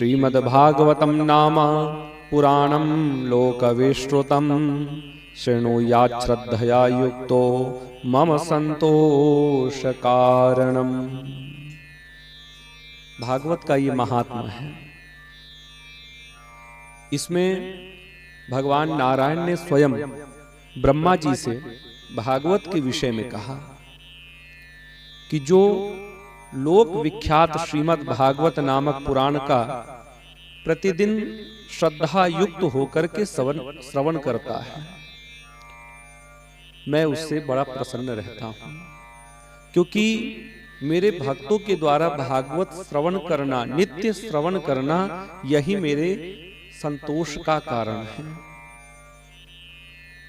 श्रीमद्भागवतं नाम पुराणं लोकविश्रुतं शृणुयात् श्रद्धया युक्तो मम संतोष कारणम। भागवत का ये महात्मा है। इसमें भगवान नारायण ने स्वयं ब्रह्मा जी से भागवत के विषय में कहा कि जो लोक विख्यात श्रीमद् भागवत नामक पुराण का प्रतिदिन श्रद्धा युक्त होकर के श्रवण करता है, मैं उससे बड़ा प्रसन्न रहता हूं, क्योंकि मेरे भक्तों के द्वारा भागवत श्रवण करना, नित्य श्रवण करना, यही मेरे संतोष का कारण है।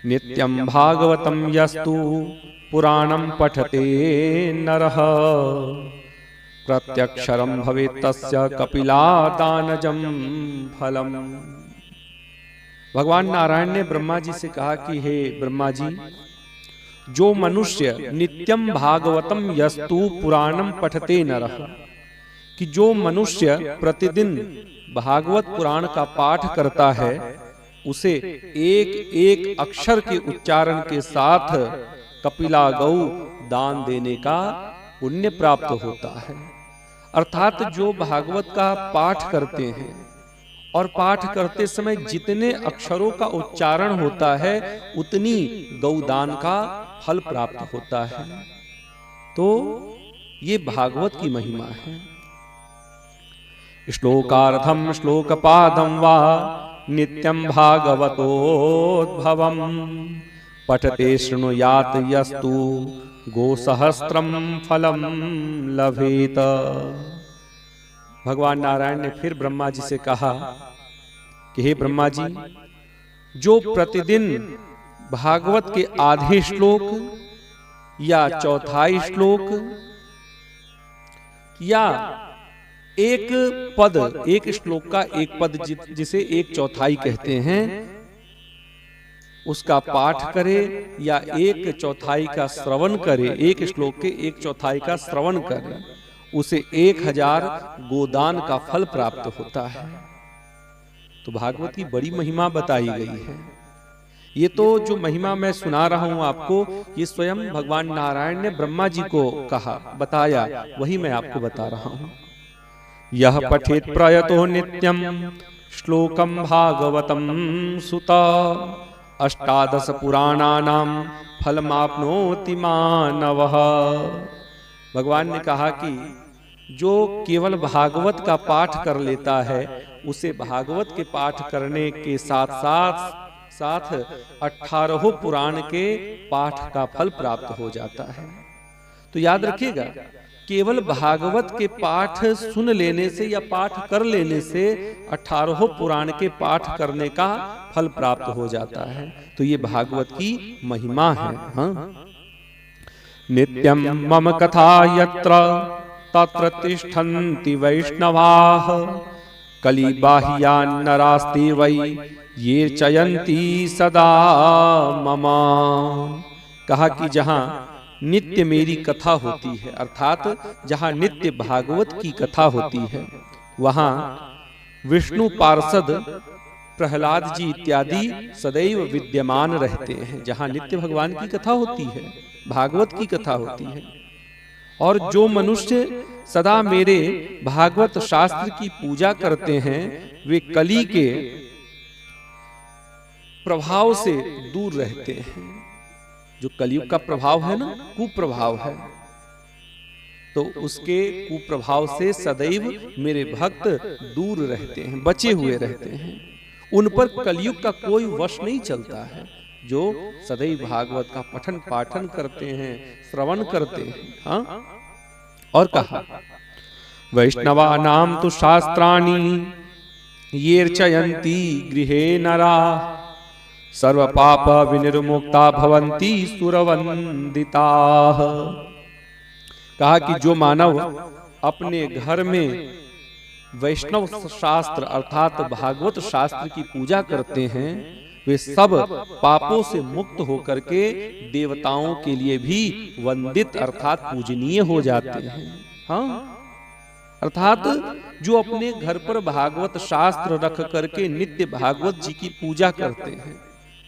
नित्यं भागवतं यस्तु पुराणं पठते नरः प्रत्यक्षरं भवेत् तस्य कपिलादानजं फलम। भगवान नारायण ने ब्रह्मा जी से कहा कि हे ब्रह्मा जी, जो मनुष्य नित्यम भागवतम यस्तु पुराणम पठते नरः, कि जो मनुष्य प्रतिदिन भागवत पुराण का पाठ करता है, उसे एक एक अक्षर के उच्चारण के साथ कपिला गौ दान देने का पुण्य प्राप्त होता है। अर्थात जो भागवत का पाठ करते हैं और पाठ करते समय जितने अक्षरों का उच्चारण होता है, उतनी गौदान का फल प्राप्त होता है। तो ये भागवत की महिमा है। श्लोकार्थम श्लोकपादम वा नित्यं भागवतोद्भवम् पठते शृणुयात् यस्तु गोसहस्त्रम फलम लभेत। भगवान नारायण ने फिर ब्रह्मा जी से कहा कि हे ब्रह्मा जी, जो प्रतिदिन भागवत के आधे श्लोक या चौथाई श्लोक या एक पद, एक श्लोक का एक पद जिसे एक चौथाई कहते हैं, उसका पाठ करे या एक चौथाई का श्रवण करे, एक श्लोक के एक चौथाई का श्रवण करे, उसे 1000 गोदान का फल प्राप्त होता है। तो भागवत की बड़ी महिमा बताई गई है। ये तो जो महिमा मैं सुना रहा हूं आपको, ये स्वयं भगवान नारायण ने ब्रह्मा जी को कहा, बताया, वही मैं आपको बता रहा हूं। यह पठेत प्रयतो नित्यम श्लोकम भागवतम सुता 18 पुराणानां फलमाप्नोति मानवः। भगवान ने कहा कि जो केवल भागवत का पाठ कर लेता है, उसे भागवत के पाठ करने के साथ साथ 18 पुराण के पाठ का फल प्राप्त हो जाता है। तो याद रखिएगा, केवल भागवत के पाठ सुन लेने से या पाठ कर लेने से 18 पुराण के पाठ करने का फल प्राप्त हो जाता है। तो ये भागवत की महिमा है। हाँ? नित्यम मम कथा यत्र तत्र तिष्ठन्ति वैष्णवाः कलिबाह्यान् नरास्ते वै ये चयन्ति सदा मम। कहा कि जहां नित्य मेरी कथा होती है, अर्थात जहां नित्य भागवत की कथा होती है, वहां विष्णु पार्षद प्रहलाद जी इत्यादि सदैव विद्यमान रहते हैं। जहां नित्य भगवान की कथा होती है, भागवत की कथा होती है। और जो मनुष्य सदा मेरे भागवत शास्त्र की पूजा करते हैं, वे कली के प्रभाव से दूर रहते हैं। जो कलयुग का प्रभाव है ना, कुप्रभाव है, तो उसके कुप्रभाव से सदैव मेरे भक्त दूर रहते हैं, बचे हुए रहते हैं। उन पर कलयुग का कोई वश नहीं चलता है। जो सदैव भागवत का पठन पाठन करते हैं, श्रवण करते हैं। हाँ? और कहा वैष्णवानां तु शास्त्राणि येर्चयन्ति गृहे नरा सर्व पाप विनिर्मुक्ता भवन्ति सुरवंदिताः। कहा कि जो मानव अपने घर में वैष्णव शास्त्र अर्थात भागवत शास्त्र की पूजा करते हैं, वे सब पापों से मुक्त होकर के देवताओं के लिए भी वंदित अर्थात पूजनीय हो जाते हैं। हाँ? अर्थात जो अपने घर पर भागवत शास्त्र रख करके नित्य भागवत जी की पूजा करते हैं।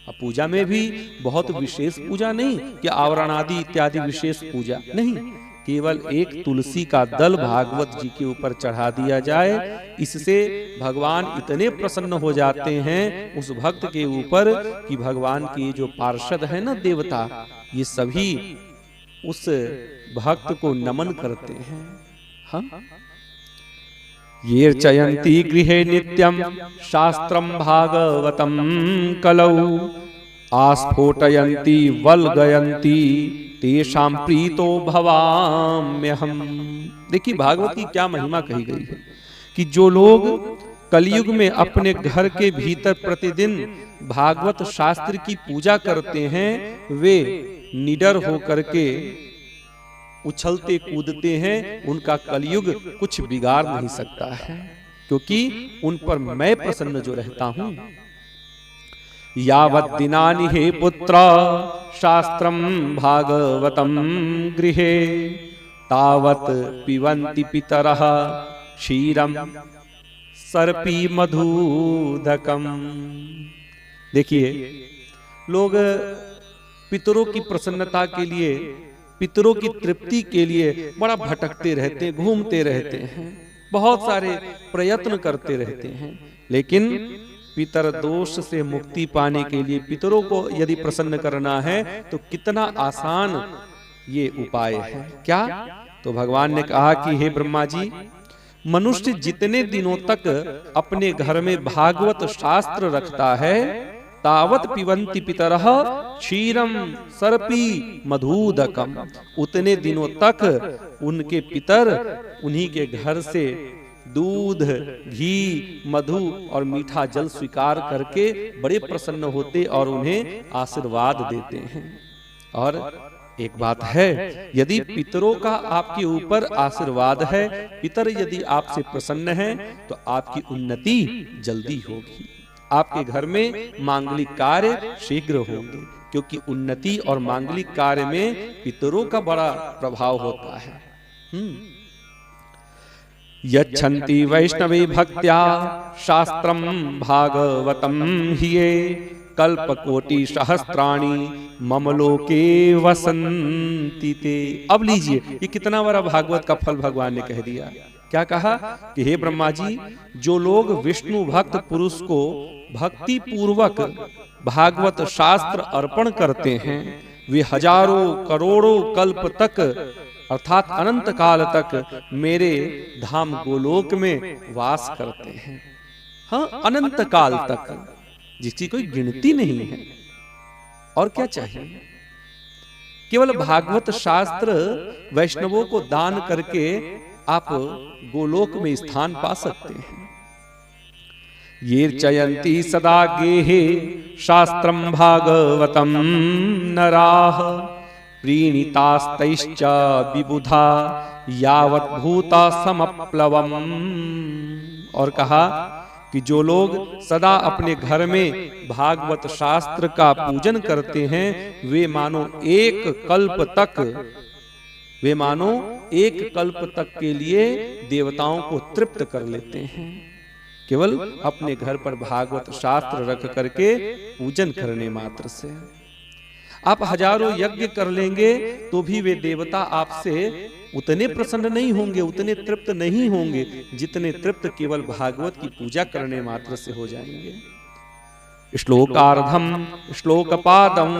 अब पूजा में भी बहुत विशेष पूजा नहीं कि आवरण आदि इत्यादि विशेष पूजा नहीं, केवल एक तुलसी का दल भागवत जी के ऊपर चढ़ा दिया जाए, इससे भगवान इतने प्रसन्न हो जाते हैं उस भक्त के ऊपर कि भगवान के जो पार्षद है ना देवता, ये सभी उस भक्त को नमन करते हैं। हाँ, ये चयन्ति गृहे नित्यं शास्त्रं भागवतं कलौ आस्फोटयन्ति वल्गयन्ति तेषां प्रीतो भवाम्यहम्। देखिए भागवत की क्या महिमा कही गई है कि जो लोग कलयुग में अपने घर के भीतर प्रतिदिन भागवत शास्त्र की पूजा करते हैं, वे निडर होकर के उछलते कूदते हैं, उनका कलयुग कुछ बिगाड़ नहीं सकता है, क्योंकि उन पर मैं प्रसन्न जो रहता हूं। यावत् दिनानि हे पुत्र शास्त्रं भागवतं गृहे तावत् पिबन्ति पितरः क्षीरं सर्पी मधुदकम। देखिए लोग पितरों की प्रसन्नता के लिए, पितरों की तृप्ति के लिए बड़ा भटकते रहते हैं, घूमते रहते हैं, बहुत सारे प्रयत्न करते रहते हैं, लेकिन पितर दोष से मुक्ति पाने के लिए पितरों को यदि प्रसन्न करना है तो कितना आसान ये उपाय है। क्या? तो भगवान ने कहा कि हे ब्रह्मा जी, मनुष्य जितने दिनों तक अपने घर में भागवत शास्त्र रखता है, तावत पिबन्ति पितरः क्षीरम सर्पी मधुदकम, उतने दिनों तक उनके पितर उन्हीं के घर से दूध, घी, मधु और मीठा जल स्वीकार करके बड़े प्रसन्न होते और उन्हें आशीर्वाद देते हैं। और एक बात है, यदि पितरों का आपके ऊपर आशीर्वाद है, पितर यदि आपसे प्रसन्न हैं, तो आपकी उन्नति जल्दी होगी, आपके घर में मांगलिक कार्य शीघ्र होंगे, क्योंकि उन्नति और मांगलिक कार्य में पितरों का बड़ा प्रभाव होता है। यच्छन्ति वैष्णवे भक्त्या शास्त्रं भागवतं हिये कल्पकोटि सहस्राणि मम लोके वसन्ति ते। अब लीजिए, ये कितना बड़ा भागवत का फल भगवान ने कह दिया। क्या कहा कि हे ब्रह्मा जी, जो लोग विष्णु भक्त पुरुष को भक्ति पूर्वक भागवत शास्त्र अर्पण करते हैं, वे हजारों करोड़ों कल्प तक अर्थात अनंत काल तक मेरे धाम गोलोक में वास करते हैं। हाँ, अनंत काल तक, जिसकी कोई गिनती नहीं है। और क्या चाहिए? केवल भागवत शास्त्र वैष्णवों को दान करके आप गोलोक में स्थान पा सकते हैं। ये चयन्ति सदा गेहे शास्त्रं भागवतं नराः प्रीणितास्तैश्च विबुधा यावत् भूता समप्लवम्। और कहा कि जो लोग सदा अपने घर में भागवत शास्त्र का पूजन करते हैं, वे मानो एक कल्प तक के लिए देवताओं को तृप्त कर लेते हैं, केवल अपने घर पर भागवत शास्त्र रख करके पूजन करने मात्र से। आप हजारों यज्ञ कर लेंगे तो भी वे देवता आपसे उतने प्रसन्न नहीं होंगे, उतने तृप्त नहीं होंगे, जितने तृप्त केवल भागवत की पूजा करने मात्र से हो जाएंगे। श्लोकार्धम श्लोकपादम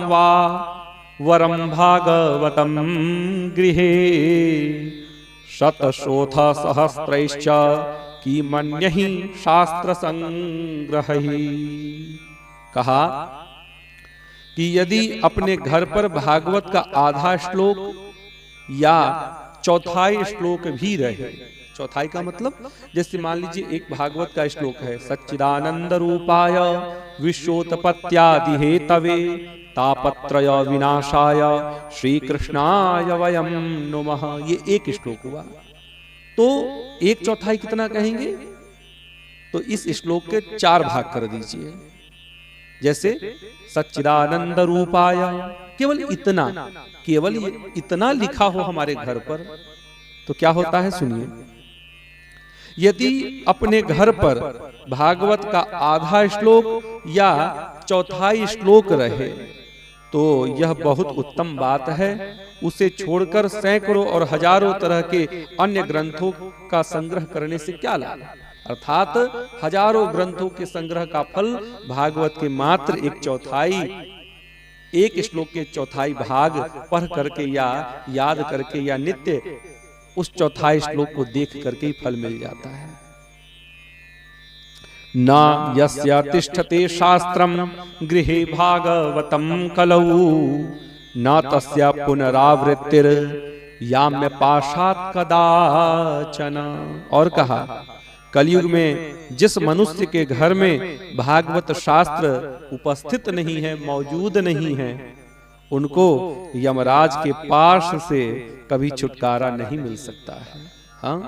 वा वरम भागवतम गृहे शतशोथ सहस्त्रैश्च कीमन्यहि शास्त्र संग्रही। कहा कि यदि अपने घर पर भागवत का आधा श्लोक या चौथाई श्लोक भी रहे, चौथाई का मतलब जैसे मान लीजिए एक भागवत का श्लोक है, सच्चिदानंद रूपाय विश्वोत्पत्त्यादि हेतवे तापत्रय विनाशाय श्री कृष्णाय वयम नुमः, ये एक श्लोक हुआ। तो एक चौथाई कितना कहेंगे? तो इस श्लोक के 4 भाग कर दीजिए। जैसे सच्चिदानंद रूपाय केवल इतना लिखा हो हमारे घर पर तो क्या होता है सुनिए। यदि अपने घर पर भागवत का आधा श्लोक या चौथाई श्लोक रहे तो यह बहुत उत्तम बात है। उसे छोड़कर सैकड़ों और हजारों तरह के अन्य ग्रंथों का संग्रह करने से क्या लाभ। अर्थात हजारों ग्रंथों के संग्रह का फल भागवत के मात्र एक श्लोक के चौथाई भाग पढ़ करके या याद करके या नित्य उस चौथाई श्लोक को देख करके ही फल मिल जाता है। न यस्य तिष्ठते शास्त्रम गृहे भागवतम कलौ न तस्य पुनरावृत्तिर याम्य पाशात् कदाचन। और कहा, कलयुग में जिस मनुष्य के घर में भागवत शास्त्र उपस्थित नहीं है, मौजूद नहीं है, उनको यमराज के पाश से कभी छुटकारा नहीं मिल सकता है। हाँ?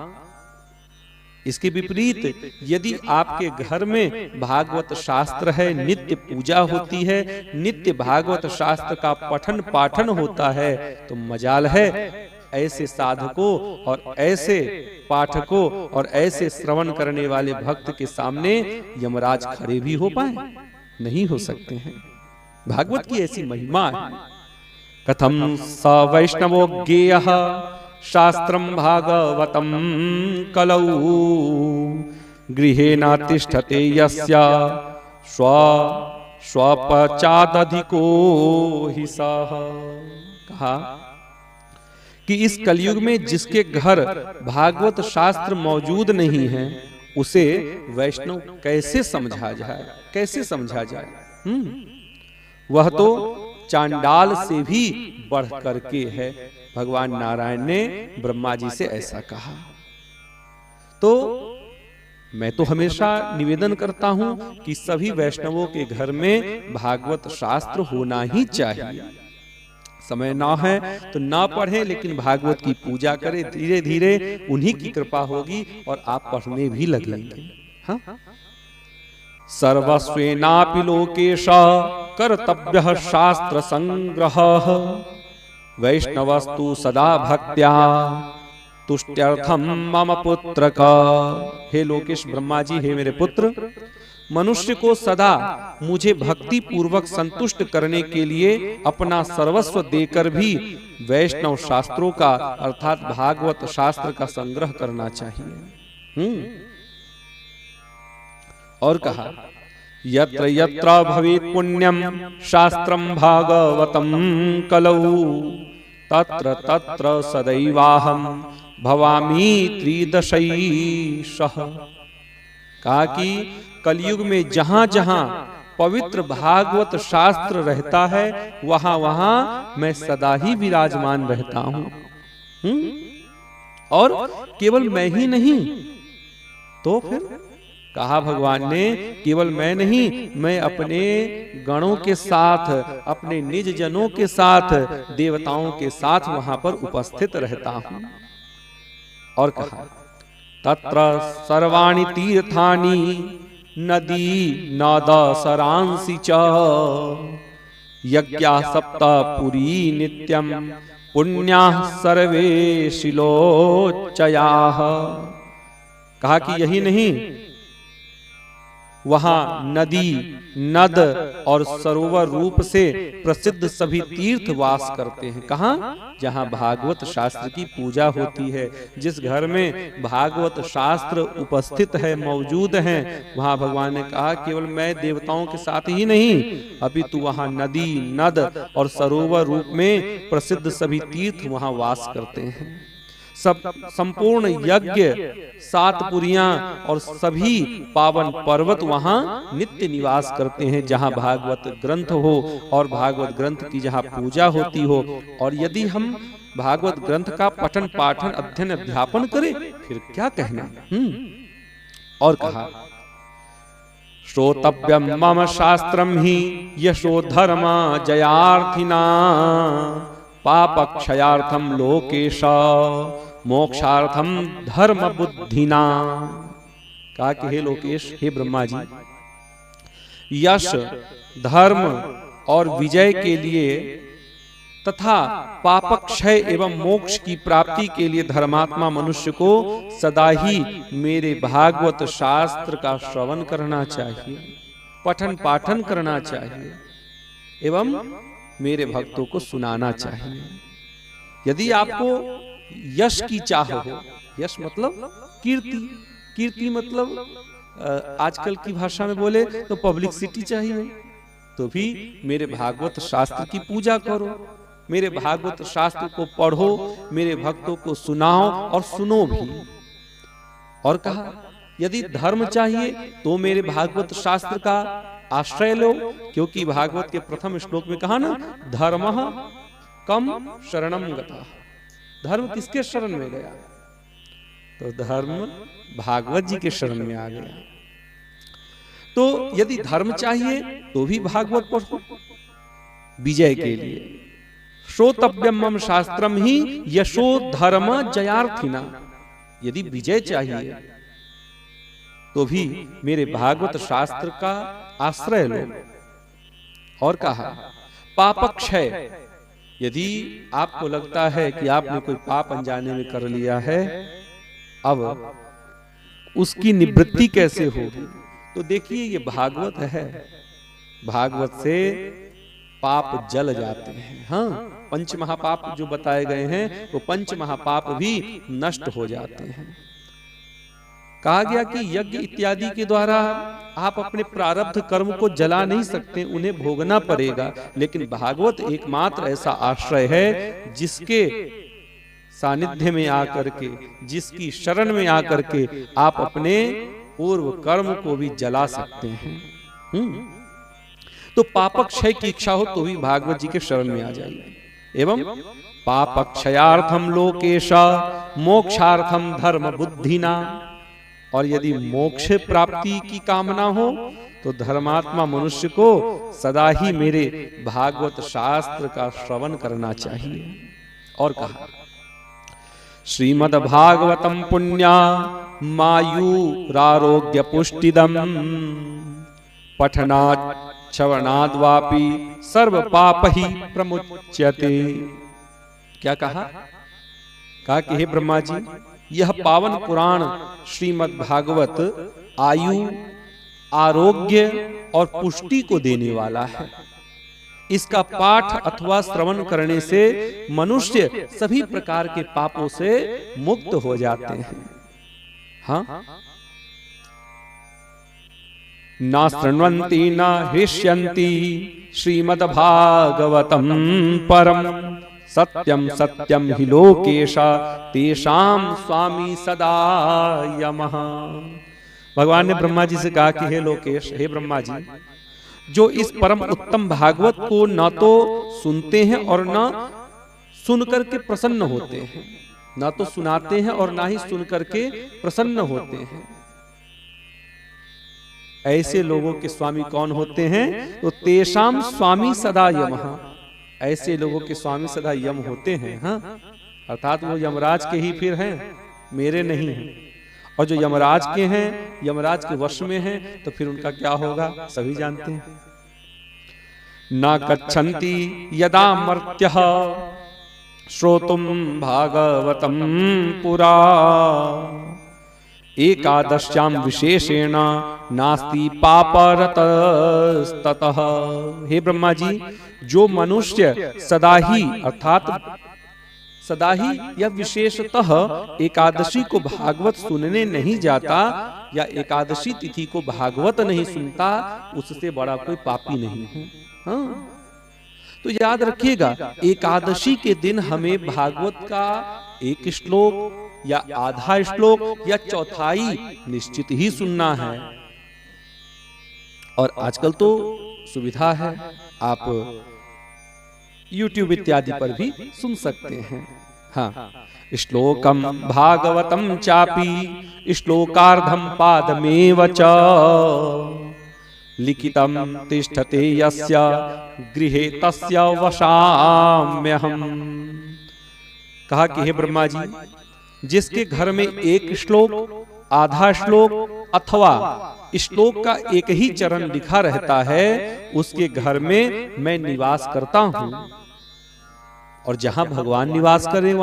इसके विपरीत यदि आपके घर में भागवत शास्त्र है, नित्य पूजा होती है, नित्य भागवत शास्त्र का पठन पाठन होता है, तो मजाल है ऐसे साधकों और ऐसे पाठकों और ऐसे श्रवण करने वाले भक्त के सामने यमराज खड़े भी हो पाए, नहीं हो सकते हैं। भागवत की ऐसी महिमा है। कथम स वैष्णवो ज्ञेयः शास्त्रम भागवतम कलौ गृहे न तिष्ठते यस्य स्वपचादधिको हि सः। कहा कि इस कलयुग में जिसके घर भागवत शास्त्र मौजूद नहीं है उसे वैष्णव कैसे समझा जाए, कैसे समझा जाए। वह तो चांडाल से भी बढ़ करके है। भगवान नारायण ने ब्रह्मा जी से ऐसा कहा। तो मैं तो हमेशा निवेदन करता हूं कि सभी वैष्णवों के घर में भागवत शास्त्र होना ही चाहिए। समय ना है तो ना पढ़ें, लेकिन भागवत की पूजा करें। धीरे धीरे उन्हीं की कृपा होगी और आप पढ़ने भी लगेंगे। हाँ? सर्वस्वेनापि लोकेश कर्तव्यः शास्त्र संग्रहः वैष्णवस्तु सदा भक्त्या तुष्ट्यर्थम मम पुत्रक। हे लोकेश ब्रह्मा जी, हे मेरे पुत्र, मनुष्य को सदा मुझे भक्ति पूर्वक संतुष्ट करने के लिए अपना सर्वस्व देकर भी वैष्णव शास्त्रों का अर्थात भागवत शास्त्र का संग्रह करना चाहिए। और कहा, यत्र यत्र भवेत् पुण्यम शास्त्रम भागवतम कलौ तत्र तत्र सदैवाहम भवामि त्रिदशैशः। कहा कि कलयुग में जहां जहां पवित्र भागवत शास्त्र रहता है वहां वहां मैं सदा ही विराजमान रहता हूं। और केवल मैं ही नहीं, तो फिर कहा भगवान ने, केवल मैं नहीं, मैं अपने गणों के साथ, अपने निज जनों के साथ, देवताओं के साथ वहां पर उपस्थित रहता हूं। और कहा, तत्र सर्वाणि तीर्थानि नदी नाद सरांसि च यज्ञा सप्त पुरी नित्यम पुण्याः सर्वे शिलोच्चयाः। कहा कि यही नहीं, वहां नदी, नद और सरोवर रूप से प्रसिद्ध सभी तीर्थ वास करते हैं। कहां? जहां भागवत शास्त्र की पूजा होती है। जिस घर में भागवत शास्त्र उपस्थित है, मौजूद है, वहां भगवान ने कहा केवल मैं देवताओं के साथ ही नहीं, अपितु वहां नदी, नद और सरोवर रूप में प्रसिद्ध सभी तीर्थ वहां वास करते हैं। सब संपूर्ण यज्ञ, सात पुरियां और सभी पावन पर्वत वहां नित्य निवास करते हैं जहां भागवत ग्रंथ हो और भागवत ग्रंथ की जहां पूजा होती हो। और यदि हम भागवत ग्रंथ का पठन पाठन अध्ययन अध्यापन करें फिर क्या कहना। और कहा, श्रोतव्यम मम शास्त्रम ही यशो धर्म जयार्थिना पापक्षयार्थम लोकेश मोक्षार्थम धर्म बुद्धिना। कहा कि हे लोकेश, हे ब्रह्मा जी, यश, धर्म और विजय के लिए तथा पापक्षय एवं मोक्ष की प्राप्ति के लिए धर्मात्मा मनुष्य को सदा ही मेरे भागवत शास्त्र का श्रवण करना चाहिए, पठन पाठन करना चाहिए एवं मेरे भक्तों को सुनाना चाहिए। यदि आपको यश की चाह हो, यश मतलब कीर्ति, कीर्ति मतलब आजकल की भाषा में बोले तो पब्लिसिटी चाहिए, तो भी मेरे भागवत शास्त्र की पूजा करो, मेरे भागवत शास्त्र को पढ़ो, मेरे भक्तों को सुनाओ और सुनो भी। और कहा यदि धर्म चाहिए तो मेरे भागवत शास्त्र का आश्रय लो, क्योंकि भागवत के प्रथम श्लोक में कहा ना, धर्मः कम शरणम गतः। धर्म किसके शरण में गया? तो धर्म भागवत जी के शरण में आ गया। तो यदि धर्म चाहिए तो भी भागवत पढ़ो विजय के लिए। श्रोतव्यम मम शास्त्रम ही यशो धर्म जयार्थिना। यदि विजय चाहिए तो भी मेरे भागवत शास्त्र का आश्रय लो। और कहा पापक्षय, यदि आपको लगता है कि आपने कोई पाप अनजाने में कर लिया है, अब उसकी निवृत्ति कैसे होगी? तो देखिए ये भागवत है, भागवत से पाप जल जाते हैं। हाँ, पंच महापाप जो बताए गए हैं वो पंच महापाप भी नष्ट हो जाते हैं। कहा गया कि यज्ञ इत्यादि के द्वारा आप अपने प्रारब्ध कर्म को जला नहीं सकते, उन्हें भोगना पड़ेगा। लेकिन भागवत एकमात्र ऐसा आश्रय है जिसके सानिध्य में आकर के, जिसकी शरण में आकर के आप अपने पूर्व कर्म को भी जला सकते हैं। तो पापक्षय की इच्छा हो तो भी भागवत जी के शरण में आ जाइए। एवं पापक्षयार्थम लोकेश मोक्षार्थम धर्म बुद्धिना। और यदि मोक्ष प्राप्ति की कामना हो तो धर्मात्मा मनुष्य को सदा ही मेरे भागवत शास्त्र का श्रवण करना चाहिए। और कहा श्रीमद् भागवतम पुण्या मायूरारोग्य पुष्टिदम पठनात् श्रवणाद्वापि सर्व पाप ही प्रमुच्यते। क्या कहा? कहा कि हे ब्रह्मा जी, यह पावन पुराण श्रीमद् भागवत आयु, आरोग्य और पुष्टि को देने वाला है। इसका पाठ अथवा श्रवण करने से मनुष्य सभी प्रकार के पापों से मुक्त हो जाते हैं। हाँ, न शृण्वन्ति न हृष्यन्ति श्रीमद् भागवतम परम सत्यम सत्यम हि लोकेशा तेषाम स्वामी सदा यमः। भगवान ने ब्रह्मा जी से कहा कि हे लोकेश, हे ब्रह्मा जी, जो इस परम उत्तम भागवत को न तो सुनते हैं और न सुन करके प्रसन्न होते हैं, न तो सुनाते हैं और ना ही सुन करके प्रसन्न होते हैं, ऐसे लोगों के स्वामी कौन होते हैं? तो तेषाम स्वामी सदा यमः। ऐसे लोगों के स्वामी सदा यम होते हैं। हाँ, अर्थात वो यमराज के ही फिर हैं, मेरे नहीं हैं। और जो यमराज के हैं, यमराज के वश में हैं, तो फिर उनका क्या होगा सभी जानते हैं। न गच्छन्ति यदा मर्त्यः श्रोतुम भागवतम पुरा एकादश्याम विशेषेण नास्ति पापरतस्ततः। हे ब्रह्मा जी, जो मनुष्य सदा ही अर्थात सदा ही या विशेषतः एकादशी को भागवत सुनने नहीं जाता या एकादशी तिथि को भागवत नहीं सुनता, उससे बड़ा कोई पापी नहीं है। हाँ, तो याद रखिएगा, एकादशी के दिन हमें भागवत का एक श्लोक या आधा श्लोक या चौथाई निश्चित ही सुनना है। और आजकल तो सुविधा है, आप YouTube इत्यादि पर भी सुन सकते हैं। हाँ, श्लोकम भागवतम चापि श्लोकार्धम पादमेव च लिखितम तिष्ठते यस्य गृहे तस्य वशाम्यहम्। कहा कि हे ब्रह्मा जी, जिसके घर में एक श्लोक, आधा श्लोक अथवा श्लोक का एक ही चरण लिखा रहता है, उसके घर में मैं निवास करता हूं। और जहां भगवान निवास करें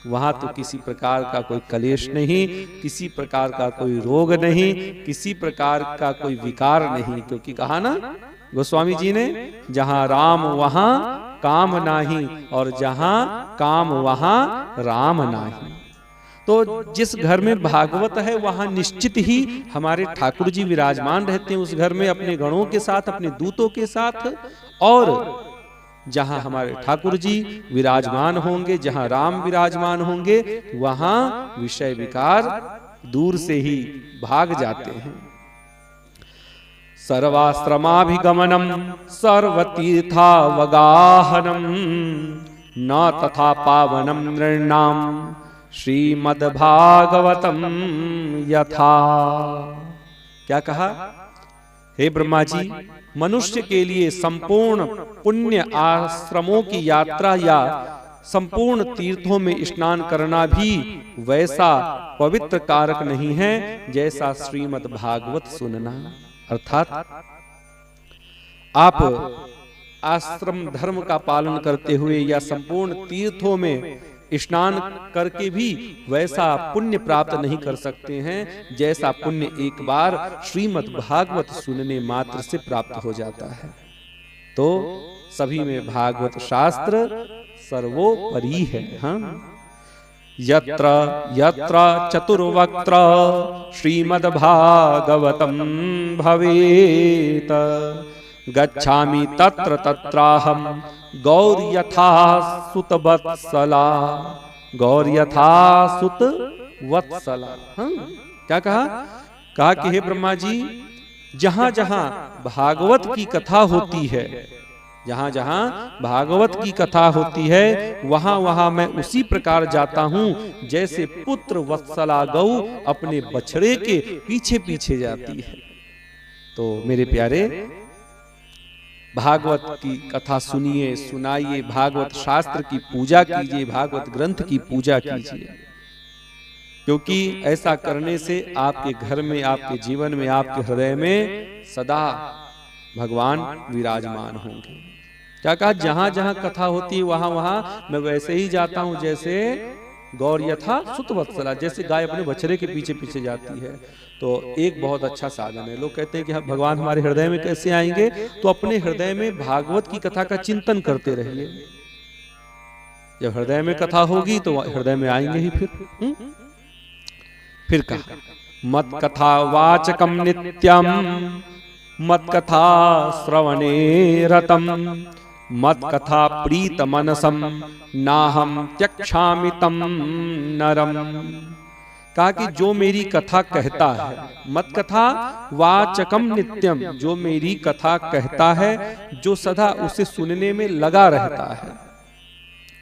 वहां तो किसी प्रकार का कोई कलेश नहीं, किसी प्रकार का कोई रोग नहीं, किसी प्रकार का कोई विकार नहीं। क्योंकि कहा ना गोस्वामी जी ने, जहां राम वहां काम नाही, और जहां काम वहां राम नाही। तो जिस घर में भागवत है वहां निश्चित ही हमारे ठाकुर जी विराजमान रहते हैं उस घर में, अपने गणों के साथ, अपने दूतों के साथ। और जहां हमारे ठाकुर जी विराजमान होंगे, जहां राम विराजमान होंगे, वहां विषय विकार दूर से ही भाग जाते हैं। सर्वाश्रमाभिगमनम सर्वतीर्थावगाहनम न तथा पावनम नृणाम श्रीमद्भागवतम यथा। क्या कहा? हे ब्रह्मा जी, मनुष्य के लिए संपूर्ण पुण्य आश्रमों की यात्रा या संपूर्ण तीर्थों में स्नान करना भी वैसा पवित्र कारक नहीं है जैसा श्रीमद् भागवत सुनना। अर्थात आप आश्रम धर्म का पालन करते हुए या संपूर्ण तीर्थों में स्नान करके भी वैसा पुण्य प्राप्त नहीं कर सकते हैं जैसा पुण्य एक बार श्रीमद् भागवत सुनने मात्र से प्राप्त हो जाता है। तो सभी में भागवत शास्त्र सर्वोपरि है। हाँ, यत्र यत्र चतुर्वक्त्र श्रीमद् भागवतम भवेत गच्छामि तत्र तत्राहम गौर यथा सुत वत्सला। गौर यथा सुत वत्सला। हाँ? क्या कहा? कहा कि हे ब्रह्मा जी, जहां जहां भागवत की कथा होती है, जहां जहां भागवत की कथा होती है, वहां वहां मैं उसी प्रकार जाता हूं जैसे पुत्र वत्सला गौ अपने बछड़े के पीछे पीछे जाती है। तो मेरे प्यारे, भागवत की कथा सुनिए, सुनाइए, भागवत शास्त्र की पूजा कीजिए, भागवत ग्रंथ की पूजा कीजिए, क्योंकि ऐसा करने से आपके घर में, आपके जीवन में, आपके हृदय में सदा भगवान विराजमान होंगे। क्या कहा? जहां जहां कथा होती है वहां वहां मैं वैसे ही जाता हूं जैसे गौर यथा सुत वत्सला, जैसे गाय अपने बछड़े के पीछे पीछे जाती है। तो एक बहुत अच्छा साधन है। लोग कहते हैं कि भगवान हमारे हृदय में कैसे आएंगे? तो अपने हृदय में भागवत की कथा का चिंतन करते रहिए। जब हृदय में कथा होगी तो हृदय में आएंगे ही फिर कहा मत कथा वाचकम नित्यम मत कथा श्रवणे रतम मत कथा प्रीत मनसम नाहम त्यक्षामि तम नरम। कहा कि जो मेरी कथा कहता है, मत कथा वाचकम नित्यम, जो मेरी कथा कहता है, जो सदा उसे सुनने में लगा रहता है,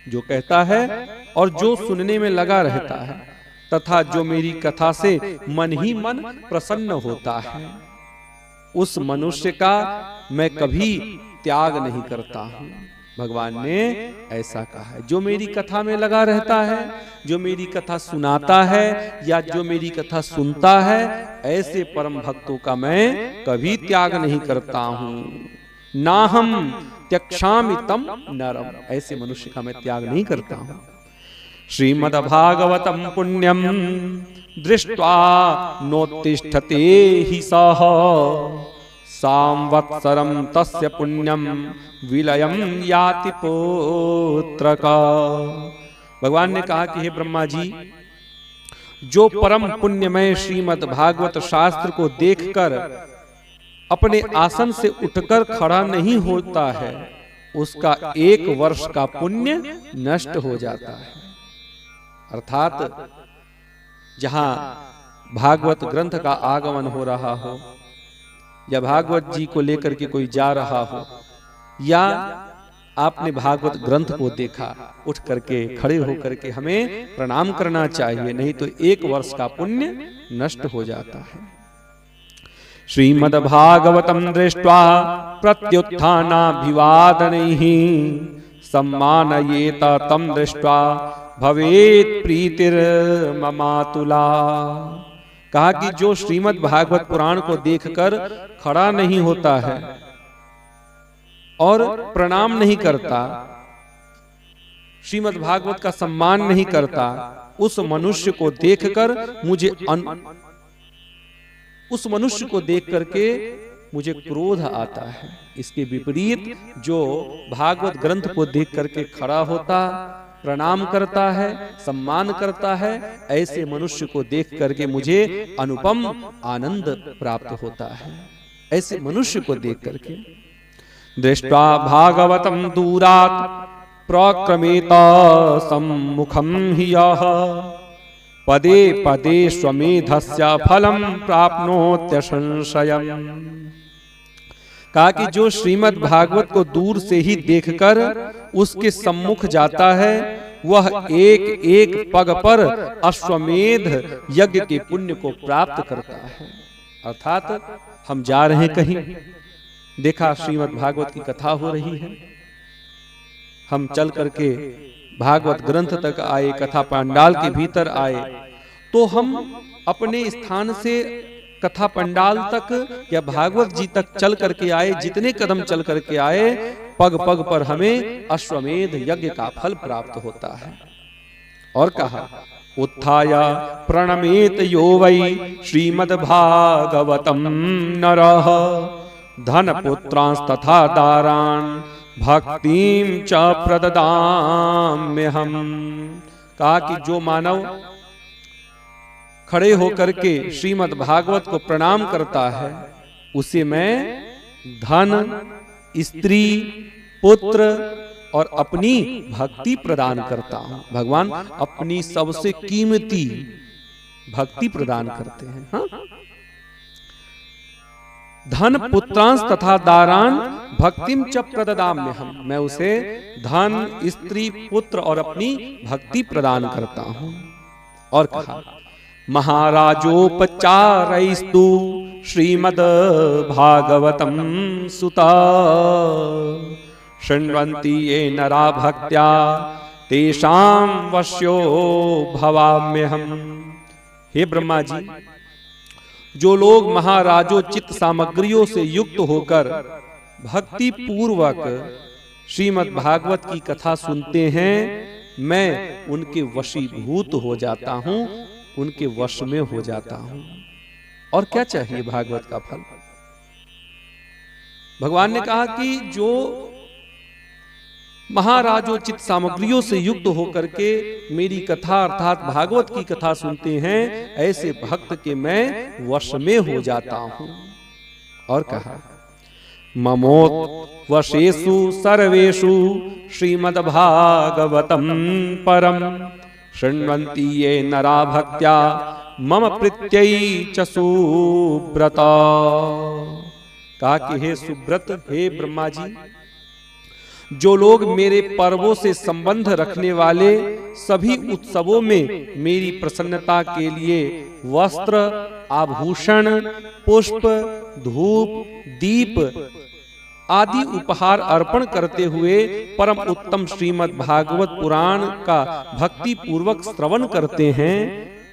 जो कहता है और जो सुनने में लगा रहता है, तथा जो मेरी कथा से मन ही मन प्रसन्न होता है, उस मनुष्य का मैं कभी त्याग नहीं करता हूं। भगवान ने ऐसा कहा है। जो मेरी कथा में लगा रहता है, जो मेरी कथा सुनाता है या जो मेरी कथा सुनता है, ऐसे परम भक्तों का मैं कभी त्याग नहीं करता हूं। ना हम त्यक्षामि तम नरम, ऐसे मनुष्य का मैं त्याग नहीं करता हूं। श्रीमद् भागवतम पुण्यम दृष्ट्वा नोत्तिष्ठते हि सः संवत्सरम तस्य पुण्यम विलयम याति पुत्रका। भगवान ने कहा कि हे ब्रह्मा जी, जो परम पुण्यमय श्रीमद् भागवत शास्त्र को देखकर अपने आसन से उठकर खड़ा नहीं होता है, उसका 1 वर्ष का पुण्य नष्ट हो जाता है। अर्थात जहां भागवत ग्रंथ का आगमन हो रहा हो, या भागवत जी को लेकर के कोई जा रहा हो, या आपने भागवत ग्रंथ को देखा, उठ करके खड़े होकर के हमें प्रणाम करना चाहिए, नहीं तो 1 वर्ष का पुण्य नष्ट हो जाता है। श्रीमद् भागवतम दृष्ट्वा प्रत्युत्थानाभिवादनैः सम्मानयेत तम दृष्ट्वा भवेत् प्रीतिर्ममातुला। कहा कि जो श्रीमद् भागवत पुराण को देखकर खड़ा नहीं होता है और प्रणाम नहीं करता, श्रीमद् भागवत का सम्मान नहीं करता, उस मनुष्य को देखकर उस मनुष्य को देख करके मुझे क्रोध आता है। इसके विपरीत जो भागवत ग्रंथ को देख करके खड़ा होता, प्रणाम करता है, सम्मान करता है, ऐसे मनुष्य को देख करके मुझे अनुपम आनंद प्राप्त होता है। ऐसे मनुष्य को देख करके दृष्ट्वा भागवतम दूरात् प्रक्रमेत सम्मुखं हि यः पदे पदे स्वमेधस्य फलं प्राप्नोत्य संशयम्। कहा कि जो श्रीमद् भागवत को दूर से ही देखकर उसके सम्मुख जाता है, वह एक एक पग पर अश्वमेध यज्ञ के पुण्य को प्राप्त करता है। अर्थात हम जा रहे हैं कहीं, देखा श्रीमद् भागवत की कथा हो रही है, हम चल करके भागवत ग्रंथ तक आए, कथा पंडाल के भीतर आए, तो हम अपने स्थान से कथा पंडाल तक या भागवत जी तक चल करके आए, जितने कदम चल करके आए, पग पग पर हमें अश्वमेध यज्ञ का फल प्राप्त होता है। और कहा उत्थाय प्रणमेत यो वै श्रीमद्भागवतम नरः धन पुत्रांस्तथा दारान् भक्तिं च प्रददाम्यहम्। कहा कि जो मानव खड़े होकर के श्रीमद् भागवत को प्रणाम करता है, उसे मैं धन, स्त्री, पुत्र और अपनी भक्ति प्रदान करता हूं। भगवान अपनी सबसे कीमती भक्ति प्रदान करते हैं। हाँ? धन पुत्रांश तथा दारान भक्तिम च प्रददाम्यहम्। मैं उसे धन, स्त्री, पुत्र और अपनी भक्ति प्रदान करता हूं। और कहा महाराजोपचारैस्तु श्रीमद् भागवतम सुता शृण्वन्ति ये नरा भक्त्या तेषां वश्यो भवाम्यहम्। हे ब्रह्मा जी, जो लोग महाराजोचित सामग्रियों से युक्त होकर भक्ति पूर्वक श्रीमद् भागवत की कथा सुनते हैं, मैं उनके वशीभूत हो जाता हूं, उनके वश में हो जाता हूं। और क्या चाहिए भागवत का फल? भगवान ने कहा कि जो महाराजोचित सामग्रियों से युक्त होकर के मेरी कथा अर्थात भागवत की कथा सुनते हैं, ऐसे भक्त के मैं वश में हो जाता हूं। और कहा ममोत् वशेषु सर्वेषु श्रीमद्भागवतम परम शृण्वन्ति ये नरा भक्त्या मम प्रीत्यै च सुव्रता। कहा कि हे सुव्रत, हे ब्रह्मा जी, जो लोग मेरे पर्वों से संबंध रखने वाले सभी उत्सवों में मेरी प्रसन्नता के लिए वस्त्र, आभूषण, पुष्प, धूप, दीप आदि उपहार अर्पण करते हुए परम उत्तम श्रीमद् भागवत पुराण का भक्ति पूर्वक श्रवण करते हैं,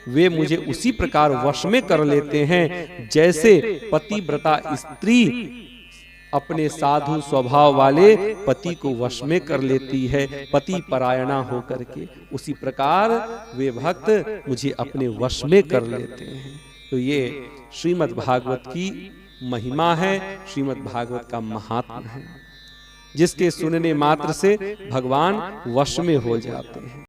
वे मुझे उसी प्रकार वश में कर लेते हैं जैसे पतिव्रता स्त्री अपने साधु स्वभाव वाले पति को वश में कर लेती है, पति परायणा होकर के। उसी प्रकार वे भक्त मुझे अपने वश में कर लेते हैं। तो ये श्रीमद् भागवत की महिमा है, श्रीमद् भागवत का महात्म्य है, जिसके सुनने मात्र से भगवान वश में हो जाते हैं।